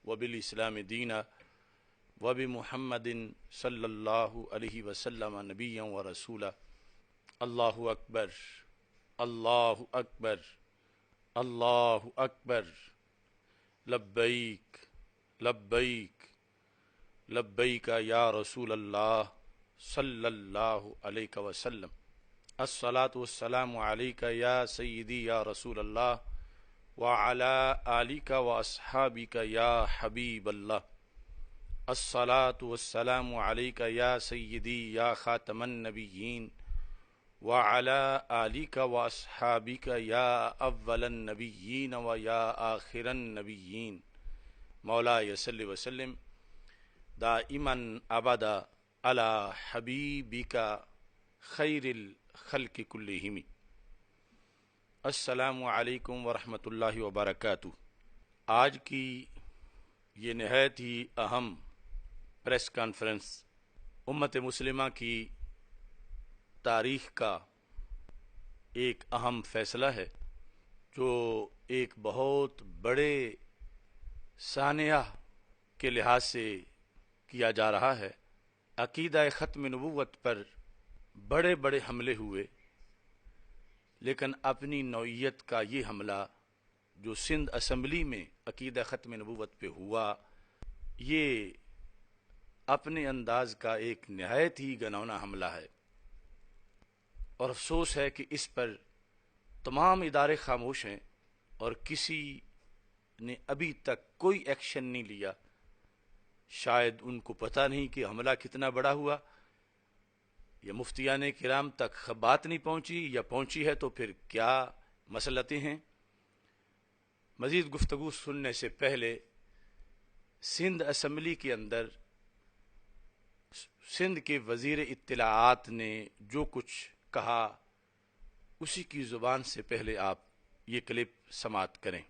وبالاسلام دینا وبمحمد صلی اللہ علیہ وسلم نبیا ورسولا۔ اللہ اکبر، اللہ اکبر، اللہ اکبر، لبیک لبیک لبیک یا رسول اللہ صلی اللہ علیہ وسلم۔ الصلاۃ والسلام علیک یا سیدی یا رسول اللہ وعلی آلک واصحابک یا حبیب اللہ۔ الصلاۃ والسلام علیک یا سیدی یا خاتم النبیین وعلی آلک واصحابک یا اول النبیین و یا آخر النبیین۔ مولاي صل وسلم دائما ابدا علی حبیبک خیر الخلق کلہم۔ السلام علیکم ورحمۃ اللہ وبرکاتہ۔ آج کی یہ نہایت ہی اہم پریس کانفرنس امت مسلمہ کی تاریخ کا ایک اہم فیصلہ ہے، جو ایک بہت بڑے سانحہ کے لحاظ سے کیا جا رہا ہے۔ عقیدہ ختم نبوت پر بڑے بڑے حملے ہوئے، لیکن اپنی نوعیت کا یہ حملہ جو سندھ اسمبلی میں عقیدہ ختم نبوت پہ ہوا، یہ اپنے انداز کا ایک نہایت ہی گھناؤنا حملہ ہے، اور افسوس ہے کہ اس پر تمام ادارے خاموش ہیں اور کسی نے ابھی تک کوئی ایکشن نہیں لیا۔ شاید ان کو پتہ نہیں کہ حملہ کتنا بڑا ہوا، یا مفتیان کرام تک بات نہیں پہنچی، یا پہنچی ہے تو پھر کیا مسئلتیں ہیں۔ مزید گفتگو سننے سے پہلے سندھ اسمبلی کے اندر سندھ کے وزیر اطلاعات نے جو کچھ کہا، اسی کی زبان سے پہلے آپ یہ کلپ سماعت کریں۔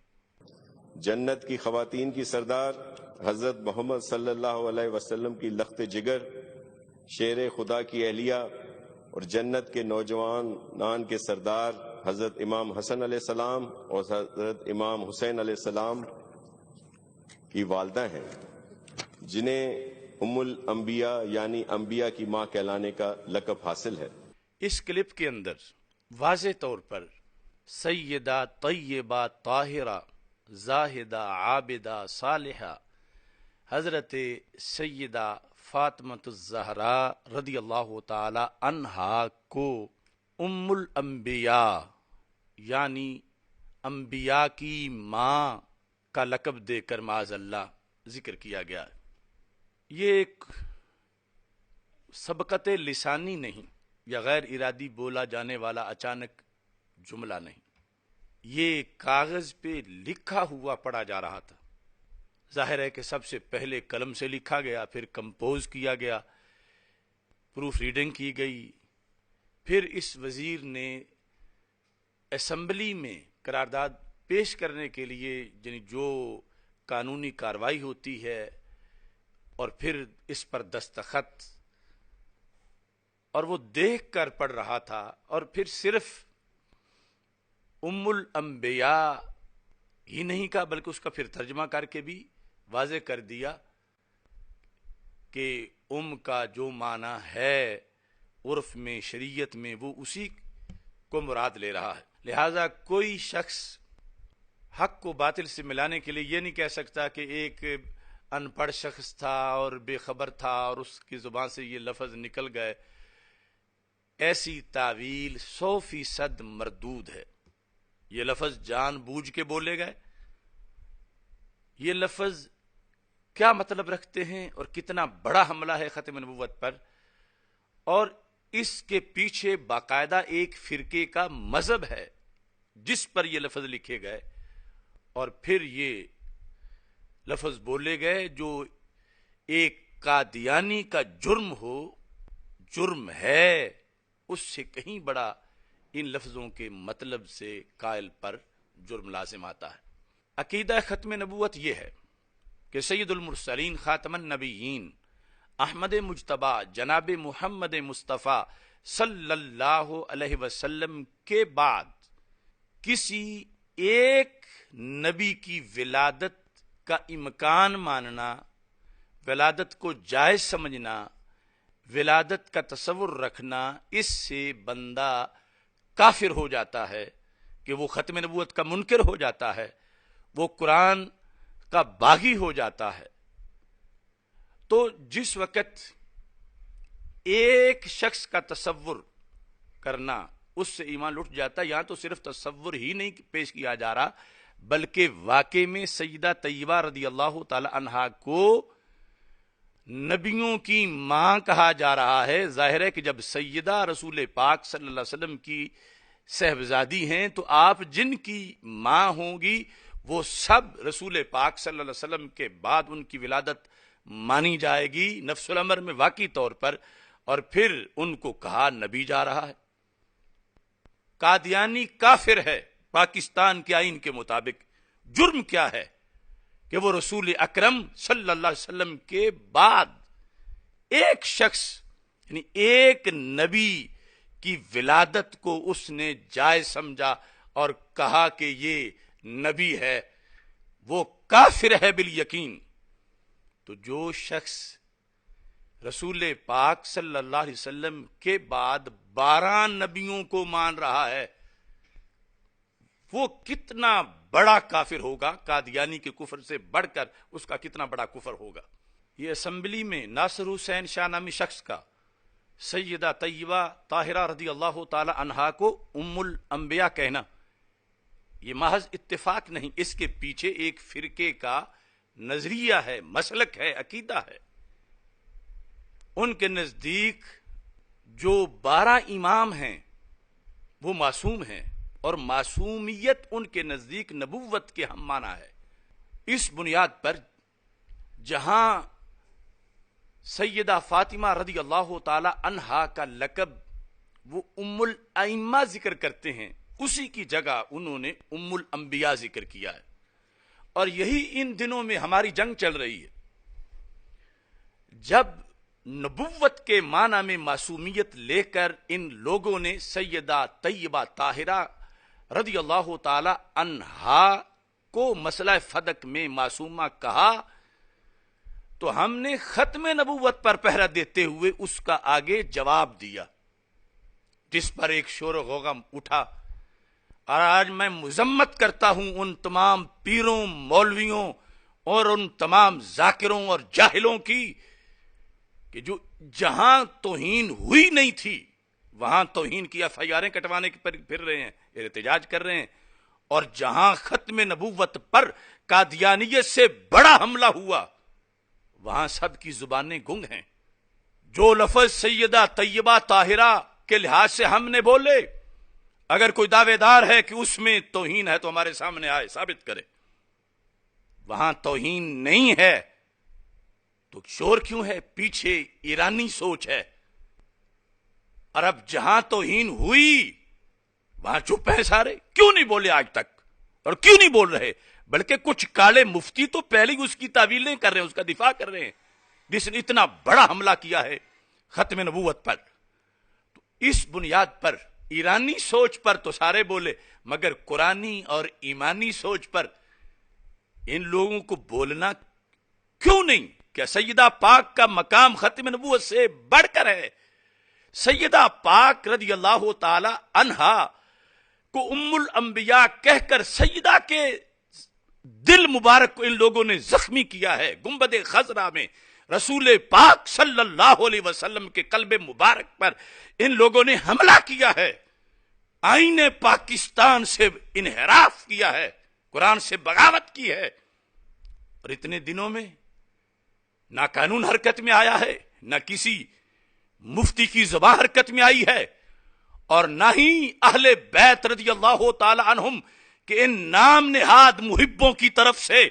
جنت کی خواتین کی سردار حضرت محمد صلی اللہ علیہ وسلم کی لخت جگر، شیر خدا کی اہلیہ اور جنت کے نوجوانان کے سردار حضرت امام حسن علیہ السلام اور حضرت امام حسین علیہ السلام کی والدہ ہیں، جنہیں ام الانبیاء یعنی انبیاء کی ماں کہلانے کا لقب حاصل ہے۔ اس کلپ کے اندر واضح طور پر سیدہ طیبہ طاہرہ زاہدہ عابدہ صالحہ حضرت سیدہ فاطمہ الزہراء رضی اللہ تعالی عنہا کو ام الانبیاء یعنی انبیاء کی ماں کا لقب دے کر معاذ اللہ ذکر کیا گیا ہے۔ یہ ایک سبقت لسانی نہیں یا غیر ارادی بولا جانے والا اچانک جملہ نہیں، یہ کاغذ پہ لکھا ہوا پڑھا جا رہا تھا۔ ظاہر ہے کہ سب سے پہلے قلم سے لکھا گیا، پھر کمپوز کیا گیا، پروف ریڈنگ کی گئی، پھر اس وزیر نے اسمبلی میں قرارداد پیش کرنے کے لیے یعنی جو قانونی کارروائی ہوتی ہے، اور پھر اس پر دستخط، اور وہ دیکھ کر پڑھ رہا تھا، اور پھر صرف ام الانبیاء ہی نہیں کہا بلکہ اس کا پھر ترجمہ کر کے بھی واضح کر دیا کہ ام کا جو معنی ہے عرف میں، شریعت میں، وہ اسی کو مراد لے رہا ہے۔ لہذا کوئی شخص حق کو باطل سے ملانے کے لیے یہ نہیں کہہ سکتا کہ ایک ان پڑھ شخص تھا اور بے خبر تھا اور اس کی زبان سے یہ لفظ نکل گئے۔ ایسی تعویل 100% مردود ہے۔ یہ لفظ جان بوجھ کے بولے گئے، یہ لفظ کیا مطلب رکھتے ہیں اور کتنا بڑا حملہ ہے ختم نبوت پر، اور اس کے پیچھے باقاعدہ ایک فرقے کا مذہب ہے جس پر یہ لفظ لکھے گئے، اور پھر یہ لفظ بولے گئے جو ایک قادیانی کا جرم ہو، جرم ہے، اس سے کہیں بڑا ان لفظوں کے مطلب سے قائل پر جرم لازم آتا ہے۔ عقیدہ ختم نبوت یہ ہے کہ سید المرسلین خاتم النبیین احمد مجتبی جناب محمد مصطفیٰ صلی اللہ علیہ وسلم کے بعد کسی ایک نبی کی ولادت کا امکان ماننا، ولادت کو جائز سمجھنا، ولادت کا تصور رکھنا، اس سے بندہ کافر ہو جاتا ہے کہ وہ ختم نبوت کا منکر ہو جاتا ہے، وہ قرآن کا باغی ہو جاتا ہے۔ تو جس وقت ایک شخص کا تصور کرنا اس سے ایمان لٹ جاتا ہے، یہاں تو صرف تصور ہی نہیں پیش کیا جا رہا بلکہ واقع میں سیدہ طیبہ رضی اللہ تعالی عنہا کو نبیوں کی ماں کہا جا رہا ہے۔ ظاہر ہے کہ جب سیدہ رسول پاک صلی اللہ علیہ وسلم کی صاحبزادی ہیں تو آپ جن کی ماں ہوں گی وہ سب رسول پاک صلی اللہ علیہ وسلم کے بعد ان کی ولادت مانی جائے گی نفس الامر میں واقعی طور پر، اور پھر ان کو کہا نبی جا رہا ہے۔ قادیانی کافر ہے پاکستان کے آئین کے مطابق۔ جرم کیا ہے کہ وہ رسول اکرم صلی اللہ علیہ وسلم کے بعد ایک شخص یعنی ایک نبی کی ولادت کو اس نے جائز سمجھا اور کہا کہ یہ نبی ہے، وہ کافر ہے بالیقین۔ تو جو شخص رسول پاک صلی اللہ علیہ وسلم کے بعد 12 نبیوں کو مان رہا ہے وہ کتنا بڑا کافر ہوگا، قادیانی کے کفر سے بڑھ کر اس کا کتنا بڑا کفر ہوگا۔ یہ اسمبلی میں ناصر حسین شاہ نامی شخص کا سیدہ طیبہ طاہرہ رضی اللہ تعالی عنہا کو ام الانبیاء کہنا یہ محض اتفاق نہیں، اس کے پیچھے ایک فرقے کا نظریہ ہے، مسلک ہے، عقیدہ ہے۔ ان کے نزدیک جو 12 امام ہیں وہ معصوم ہیں، اور معصومیت ان کے نزدیک نبوت کے ہم معنی ہے۔ اس بنیاد پر جہاں سیدہ فاطمہ رضی اللہ تعالی عنہا کا لقب وہ ام الائمہ ذکر کرتے ہیں، اسی کی جگہ انہوں نے ام الانبیاء ذکر کیا ہے، اور یہی ان دنوں میں ہماری جنگ چل رہی ہے۔ جب نبوت کے معنی میں معصومیت لے کر ان لوگوں نے سیدہ طیبہ طاہرہ رضی اللہ تعالی عنہا کو مسئلہ فدق میں معصومہ کہا تو ہم نے ختم نبوت پر پہرا دیتے ہوئے اس کا آگے جواب دیا، جس پر ایک شور و غوغا اٹھا، اور آج میں مذمت کرتا ہوں ان تمام پیروں، مولویوں اور ان تمام ذاکروں اور جاہلوں کی کہ جو جہاں توہین ہوئی نہیں تھی وہاں توہین کی FIR کٹوانے پر پھر رہے ہیں، احتجاج کر رہے ہیں، اور جہاں ختم نبوت پر قادیانیت سے بڑا حملہ ہوا وہاں سب کی زبانیں گنگ ہیں۔ جو لفظ سیدہ طیبہ طاہرہ کے لحاظ سے ہم نے بولے، اگر کوئی دعوے دار ہے کہ اس میں توہین ہے تو ہمارے سامنے آئے ثابت کرے۔ وہاں توہین نہیں ہے تو شور کیوں ہے؟ پیچھے ایرانی سوچ ہے۔ اور اب جہاں توہین ہوئی وہاں چپ ہیں سارے، کیوں نہیں بولے آج تک؟ اور کیوں نہیں بول رہے؟ بلکہ کچھ کالے مفتی تو پہلے ہی اس کی تعویلیں کر رہے ہیں، اس کا دفاع کر رہے ہیں، جس نے اتنا بڑا حملہ کیا ہے ختم نبوت پر۔ تو اس بنیاد پر ایرانی سوچ پر تو سارے بولے، مگر قرآنی اور ایمانی سوچ پر ان لوگوں کو بولنا کیوں نہیں؟ کہ سیدہ پاک کا مقام ختم نبوت سے بڑھ کر ہے۔ سیدہ پاک رضی اللہ تعالی عنہا کو ام الانبیاء کہہ کر سیدہ کے دل مبارک کو ان لوگوں نے زخمی کیا ہے۔ گنبد خضرا میں رسول پاک صلی اللہ علیہ وسلم کے قلب مبارک پر ان لوگوں نے حملہ کیا ہے، آئین پاکستان سے انحراف کیا ہے، قرآن سے بغاوت کی ہے، اور اتنے دنوں میں نہ قانون حرکت میں آیا ہے، نہ کسی مفتی کی زبان حرکت میں آئی ہے، اور نہ ہی اہل بیت رضی اللہ تعالی عنہم کہ ان نام نہاد محبوں کی طرف سے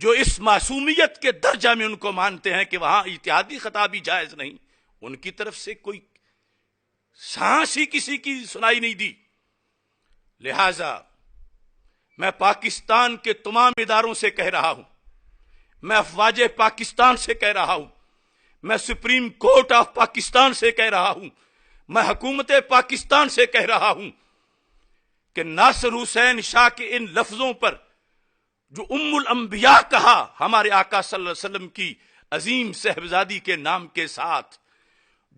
جو اس معصومیت کے درجہ میں ان کو مانتے ہیں کہ وہاں اجتہادی خطا بھی جائز نہیں، ان کی طرف سے کوئی سانس ہی کسی کی سنائی نہیں دی۔ لہذا میں پاکستان کے تمام اداروں سے کہہ رہا ہوں، میں افواج پاکستان سے کہہ رہا ہوں، میں سپریم کورٹ آف پاکستان سے کہہ رہا ہوں، میں حکومت پاکستان سے کہہ رہا ہوں کہ ناصر حسین شاہ کے ان لفظوں پر جو ام الانبیاء کہا ہمارے آقا صلی اللہ علیہ وسلم کی عظیم صاحبزادی کے نام کے ساتھ،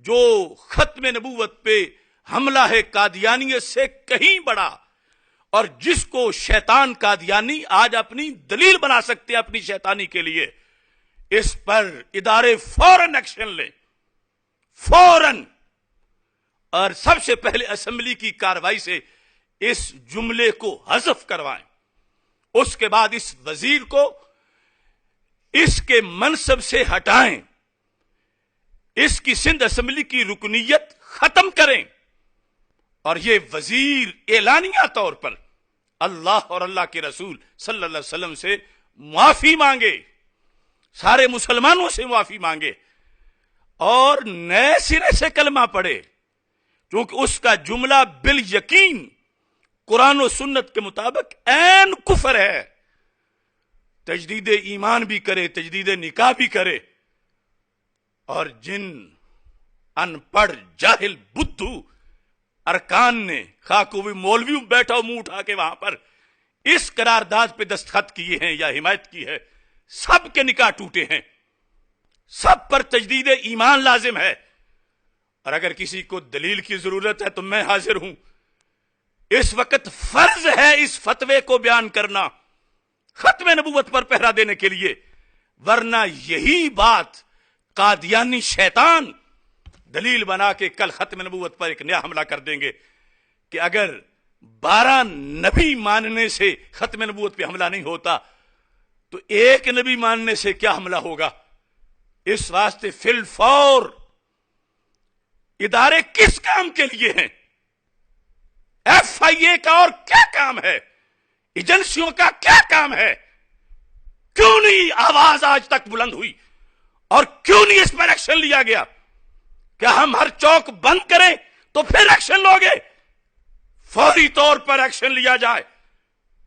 جو ختم نبوت پہ حملہ ہے قادیانیت سے کہیں بڑا، اور جس کو شیطان قادیانی آج اپنی دلیل بنا سکتے ہیں اپنی شیطانی کے لیے، اس پر ادارے فوراً ایکشن لیں، فوراً، اور سب سے پہلے اسمبلی کی کارروائی سے اس جملے کو حذف کروائیں۔ اس کے بعد اس وزیر کو اس کے منصب سے ہٹائیں، اس کی سندھ اسمبلی کی رکنیت ختم کریں، اور یہ وزیر اعلانیہ طور پر اللہ اور اللہ کے رسول صلی اللہ علیہ وسلم سے معافی مانگے، سارے مسلمانوں سے معافی مانگے، اور نئے سرے سے کلمہ پڑھے، کیونکہ اس کا جملہ بالیقین قرآن و سنت کے مطابق عین کفر ہے۔ تجدید ایمان بھی کرے، تجدید نکاح بھی کرے، اور جن ان پڑھ جاہل بدھو ارکان نے، خواہ کوئی مولوی بیٹھا ہو منہ اٹھا کے وہاں پر، اس قرارداد پہ دستخط کیے ہیں یا حمایت کی ہے، سب کے نکاح ٹوٹے ہیں، سب پر تجدید ایمان لازم ہے۔ اور اگر کسی کو دلیل کی ضرورت ہے تو میں حاضر ہوں۔ اس وقت فرض ہے اس فتوے کو بیان کرنا ختم نبوت پر پہرا دینے کے لیے، ورنہ یہی بات قادیانی شیطان دلیل بنا کے کل ختم نبوت پر ایک نیا حملہ کر دیں گے کہ اگر 12 نبی ماننے سے ختم نبوت پہ حملہ نہیں ہوتا تو ایک نبی ماننے سے کیا حملہ ہوگا۔ اس واسطے فی الفور ادارے کس کام کے لیے ہیں؟ ایف آئی اے کا اور کیا کام ہے؟ ایجنسیوں کا کیا کام ہے؟ کیوں نہیں آواز آج تک بلند ہوئی، اور کیوں نہیں اس پر ایکشن لیا گیا؟ کیا ہم ہر چوک بند کریں تو پھر ایکشن لوگے؟ فوری طور پر ایکشن لیا جائے،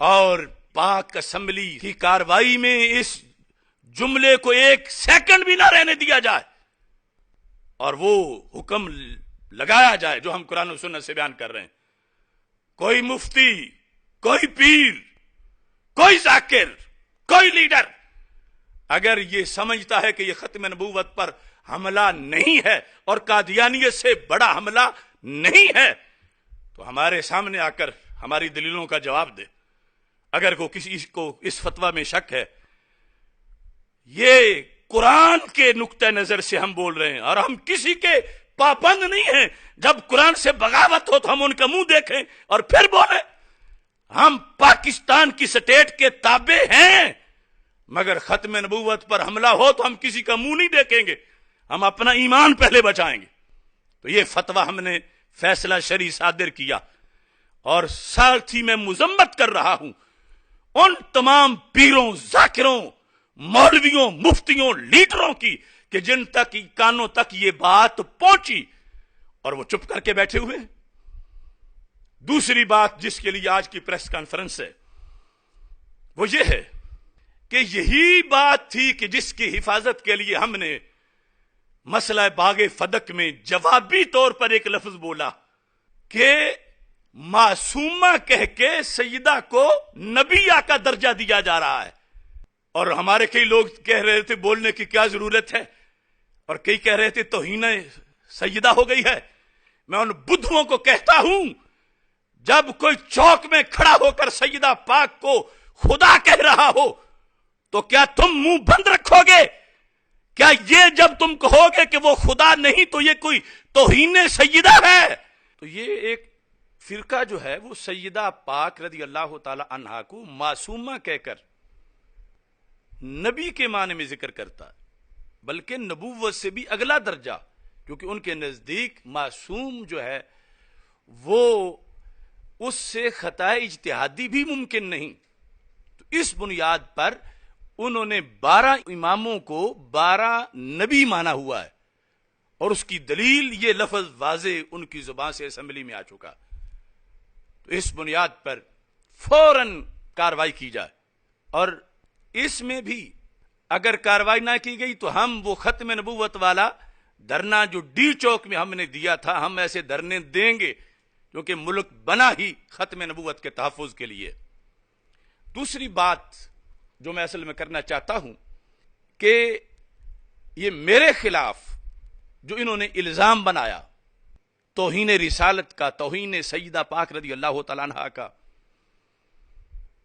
اور پاک اسمبلی کی کارروائی میں اس جملے کو ایک سیکنڈ بھی نہ رہنے دیا جائے، اور وہ حکم لگایا جائے جو ہم قرآن و سنت سے بیان کر رہے ہیں۔ کوئی مفتی، کوئی پیر، کوئی ذاکر، کوئی لیڈر اگر یہ سمجھتا ہے کہ یہ ختم نبوت پر حملہ نہیں ہے اور قادیانیت سے بڑا حملہ نہیں ہے تو ہمارے سامنے آ کر ہماری دلیلوں کا جواب دے۔ اگر کسی کو اس فتویٰ میں شک ہے، یہ قرآن کے نقطہ نظر سے ہم بول رہے ہیں، اور ہم کسی کے پابند نہیں ہیں۔ جب قرآن سے بغاوت ہو تو ہم ان کا منہ دیکھیں اور پھر بولیں۔ ہم پاکستان کی سٹیٹ کے تابع ہیں، مگر ختم نبوت پر حملہ ہو تو ہم کسی کا منہ نہیں دیکھیں گے، ہم اپنا ایمان پہلے بچائیں گے۔ تو یہ فتویٰ ہم نے فیصلہ شرعی صادر کیا، اور ساتھ ہی میں مذمت کر رہا ہوں ان تمام پیروں، ذاکروں، مولویوں، مفتیوں، لیڈروں کی کہ جن تک کانوں تک یہ بات پہنچی اور وہ چپ کر کے بیٹھے ہوئے۔ دوسری بات جس کے لیے آج کی پریس کانفرنس ہے وہ یہ ہے کہ یہی بات تھی کہ جس کی حفاظت کے لیے ہم نے مسئلہ باغ فدق میں جوابی طور پر ایک لفظ بولا کہ معصومہ کہہ کے سیدہ کو نبیہ کا درجہ دیا جا رہا ہے، اور ہمارے کئی لوگ کہہ رہے تھے بولنے کی کیا ضرورت ہے، اور کئی کہہ رہے تھے توہین سیدہ ہو گئی ہے۔ میں ان بدھوؤں کو کہتا ہوں، جب کوئی چوک میں کھڑا ہو کر سیدہ پاک کو خدا کہہ رہا ہو تو کیا تم منہ بند رکھو گے؟ کیا یہ جب تم کہو گے کہ وہ خدا نہیں تو یہ کوئی توہین سیدہ ہے؟ تو یہ ایک فرقہ جو ہے وہ سیدہ پاک رضی اللہ تعالی عنہا کو معصومہ کہہ کر نبی کے معنی میں ذکر کرتا ہے، بلکہ نبوت سے بھی اگلا درجہ، کیونکہ ان کے نزدیک معصوم جو ہے وہ اس سے خطا اجتہادی بھی ممکن نہیں۔ تو اس بنیاد پر انہوں نے 12 اماموں کو 12 نبی مانا ہوا ہے، اور اس کی دلیل یہ لفظ واضح ان کی زبان سے اسمبلی میں آ چکا۔ تو اس بنیاد پر فوراً کارروائی کی جائے، اور اس میں بھی اگر کارروائی نہ کی گئی تو ہم وہ ختم نبوت والا دھرنا جو ڈی چوک میں ہم نے دیا تھا، ہم ایسے دھرنے دیں گے، کیونکہ ملک بنا ہی ختم نبوت کے تحفظ کے لیے۔ دوسری بات جو میں اصل میں کرنا چاہتا ہوں کہ یہ میرے خلاف جو انہوں نے الزام بنایا توہین رسالت کا، توہین سیدہ پاک رضی اللہ تعالیٰ عنہا کا،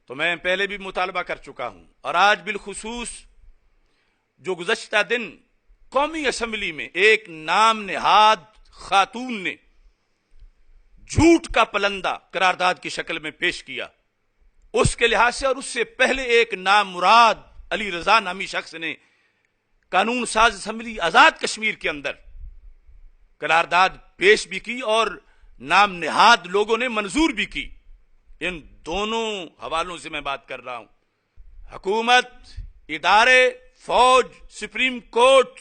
تو میں پہلے بھی مطالبہ کر چکا ہوں، اور آج بالخصوص جو گزشتہ دن قومی اسمبلی میں ایک نام نہاد خاتون نے جھوٹ کا پلندہ قرارداد کی شکل میں پیش کیا، اس کے لحاظ سے، اور اس سے پہلے ایک نام مراد علی رضا نامی شخص نے قانون ساز اسمبلی آزاد کشمیر کے اندر قرارداد پیش بھی کی اور نام نہاد لوگوں نے منظور بھی کی، ان دونوں حوالوں سے میں بات کر رہا ہوں۔ حکومت، ادارے، فوج، سپریم کورٹ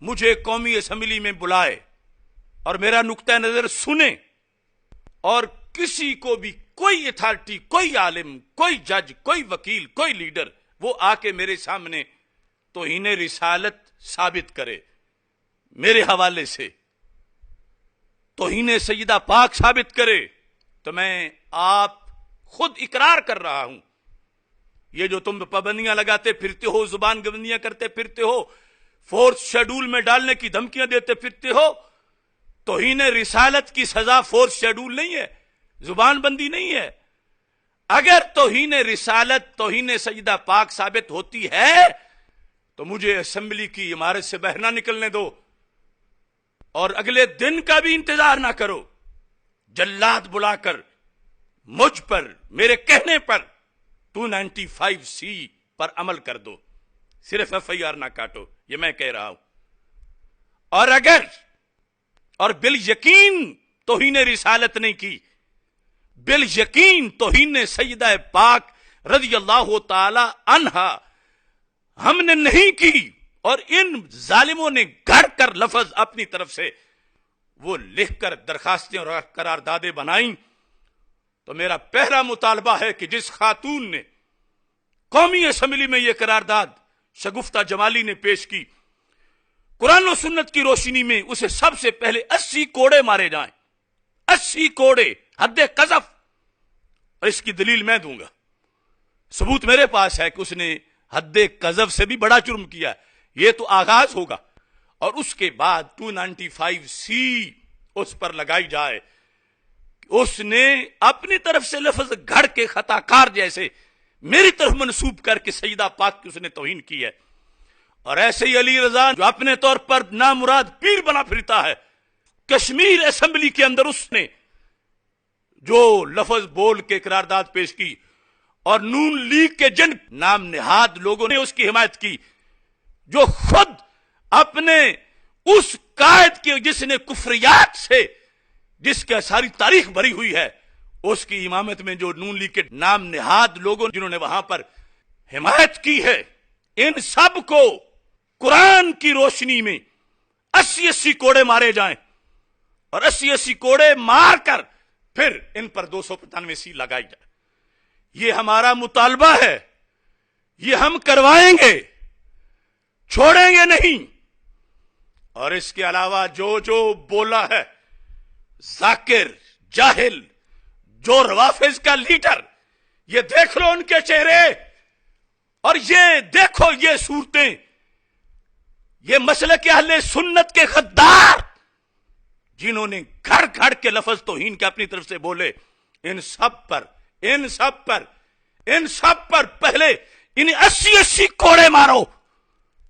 مجھے قومی اسمبلی میں بلائے اور میرا نقطہ نظر سنے، اور کسی کو بھی کوئی اتھارٹی، کوئی عالم، کوئی جج، کوئی وکیل، کوئی لیڈر وہ آ کے میرے سامنے توہین رسالت ثابت کرے، میرے حوالے سے توہین سیدہ پاک ثابت کرے، تو میں آپ خود اقرار کر رہا ہوں، یہ جو تم پابندیاں لگاتے پھرتے ہو، زبان گبندیاں کرتے پھرتے ہو، فورتھ شیڈول میں ڈالنے کی دھمکیاں دیتے پھرتے ہو، توہین رسالت کی سزا فورتھ شیڈول نہیں ہے، زبان بندی نہیں ہے۔ اگر توہین رسالت، توہین سیدہ پاک ثابت ہوتی ہے تو مجھے اسمبلی کی عمارت سے باہر نہ نکلنے دو، اور اگلے دن کا بھی انتظار نہ کرو، جلاد بلا کر مجھ پر، میرے کہنے پر 295C پر عمل کر دو، صرف FIR نہ کاٹو، یہ میں کہہ رہا ہوں۔ اور اگر اور بالیقین توہین رسالت نہیں کی، بالیقین توہین سیدہ پاک رضی اللہ تعالی عنہا ہم نے نہیں کی، اور ان ظالموں نے گھڑ کر لفظ اپنی طرف سے وہ لکھ کر درخواستیں اور قراردادیں بنائیں، تو میرا پہلا مطالبہ ہے کہ جس خاتون نے قومی اسمبلی میں یہ قرارداد شگفتہ جمالی نے پیش کی، قرآن و سنت کی روشنی میں اسے سب سے پہلے 80 کوڑے مارے جائیں، 80 کوڑے، حد قذف، اور اس کی دلیل میں دوں گا، ثبوت میرے پاس ہے کہ اس نے حد قذف سے بھی بڑا جرم کیا ہے، یہ تو آغاز ہوگا، اور اس کے بعد 295C اس پر لگائی جائے، اس نے اپنی طرف سے لفظ گھڑ کے خطا کار جیسے میری طرف منسوب کر کے سیدہ پاک کی اس نے توہین کی ہے۔ اور ایسے ہی علی رضا جو اپنے طور پر نامراد پیر بنا پھرتا ہے، کشمیر اسمبلی کے اندر اس نے جو لفظ بول کے قرارداد پیش کی، اور نون لیگ کے جن نام نہاد لوگوں نے اس کی حمایت کی، جو خود اپنے اس قائد کے جس نے کفریات سے، جس کا ساری تاریخ بھری ہوئی ہے، اس کی امامت میں جو نون لیگ کے نام نہاد لوگوں جنہوں نے وہاں پر حمایت کی ہے، ان سب کو قرآن کی روشنی میں 80 کوڑے مارے جائیں، اور 80 کوڑے مار کر پھر ان پر 295C لگائی جائے۔ یہ ہمارا مطالبہ ہے، یہ ہم کروائیں گے، چھوڑیں گے نہیں۔ اور اس کے علاوہ جو بولا ہے ذاکر، جاہل، جو روافظ کا لیڈر، یہ دیکھ لو ان کے چہرے، اور یہ دیکھو یہ صورتیں، یہ مسلک اہل سنت کے غدار جنہوں نے گھڑ گھڑ کے لفظ توہین کے اپنی طرف سے بولے، ان سب پر پہلے انہیں 80 کوڑے مارو،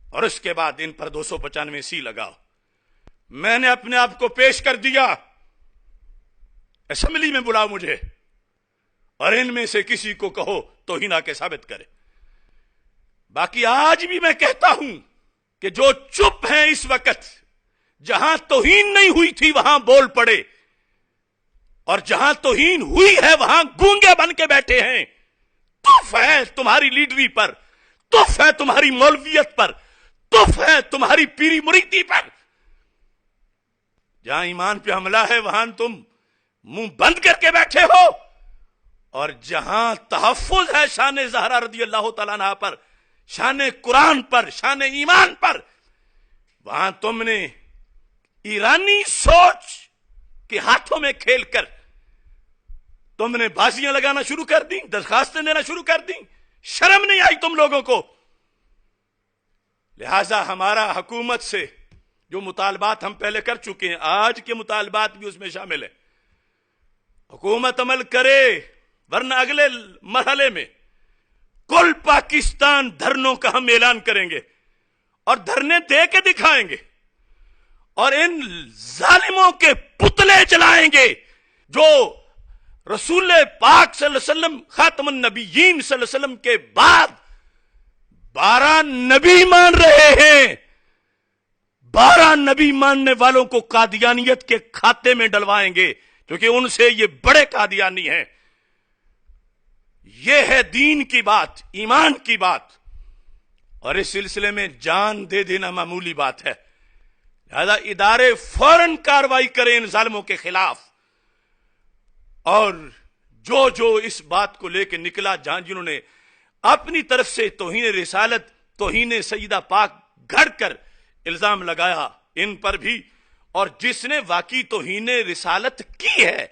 اور اس کے بعد ان پر 295C لگاؤ۔ میں نے اپنے آپ کو پیش کر دیا، اسمبلی میں بلاؤ مجھے، اور ان میں سے کسی کو کہو توہین آ کے ثابت کرے۔ باقی آج بھی میں کہتا ہوں کہ جو چپ ہیں اس وقت، جہاں توہین نہیں ہوئی تھی وہاں بول پڑے، اور جہاں توہین ہوئی ہے وہاں گونگے بن کے بیٹھے ہیں۔ تف ہے تمہاری لیڈری پر، تف ہے تمہاری مولویت پر، تف ہے تمہاری پیری مریدی پر۔ جہاں ایمان پہ حملہ ہے وہاں تم منہ بند کر کے بیٹھے ہو، اور جہاں تحفظ ہے شان زہرا رضی اللہ تعالیٰ عنہا پر، شان قرآن پر، شان ایمان پر، وہاں تم نے ایرانی سوچ کے ہاتھوں میں کھیل کر تم نے بازیاں لگانا شروع کر دی، درخواستیں دینا شروع کر دی، شرم نہیں آئی تم لوگوں کو؟ لہذا ہمارا حکومت سے جو مطالبات ہم پہلے کر چکے ہیں، آج کے مطالبات بھی اس میں شامل ہیں، حکومت عمل کرے، ورنہ اگلے مرحلے میں کل پاکستان دھرنوں کا ہم اعلان کریں گے اور دھرنے دے کے دکھائیں گے اور ان ظالموں کے پتلے جلائیں گے جو رسول پاک صلی اللہ علیہ وسلم خاتم النبیین صلی اللہ علیہ وسلم کے بعد 12 نبی مان رہے ہیں۔ 12 نبی ماننے والوں کو قادیانیت کے کھاتے میں ڈلوائیں گے، کیونکہ ان سے یہ بڑے قادیانی ہیں۔ یہ ہے دین کی بات، ایمان کی بات، اور اس سلسلے میں جان دے دینا معمولی بات ہے۔ لہذا ادارے فوراً کارروائی کریں ان ظالموں کے خلاف، اور جو اس بات کو لے کے نکلا، جنہوں نے اپنی طرف سے توہین رسالت، توہین سیدہ پاک گھڑ کر الزام لگایا ان پر بھی، اور جس نے واقعی توہین رسالت کی ہے،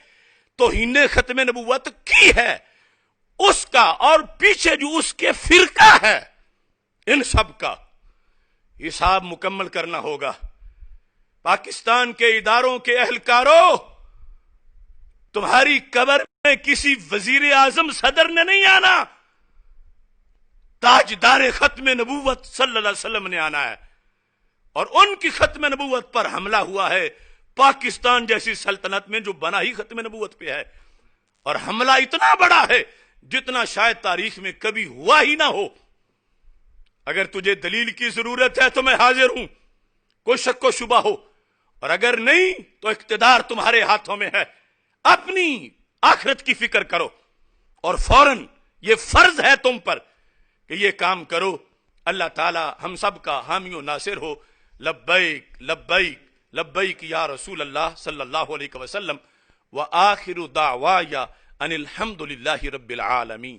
توہین ختم نبوت کی ہے، اس کا اور پیچھے جو اس کے فرقہ ہے، ان سب کا حساب مکمل کرنا ہوگا۔ پاکستان کے اداروں کے اہلکاروں، تمہاری قبر میں کسی وزیر اعظم صدر نے نہیں آنا، تاجدار ختم نبوت صلی اللہ علیہ وسلم نے آنا ہے، اور ان کی ختم نبوت پر حملہ ہوا ہے پاکستان جیسی سلطنت میں جو بنا ہی ختم نبوت پہ ہے، اور حملہ اتنا بڑا ہے جتنا شاید تاریخ میں کبھی ہوا ہی نہ ہو۔ اگر تجھے دلیل کی ضرورت ہے تو میں حاضر ہوں، کوئی شک و شبہ ہو، اور اگر نہیں تو اقتدار تمہارے ہاتھوں میں ہے۔ اپنی آخرت کی فکر کرو، اور فوراً یہ فرض ہے تم پر کہ یہ کام کرو۔ اللہ تعالی ہم سب کا حامی و ناصر ہو۔ لبیک لبیک لبیک یا رسول اللہ صلی اللہ علیہ وسلم، وآخر دعوایا ان الحمد للہ رب العالمین۔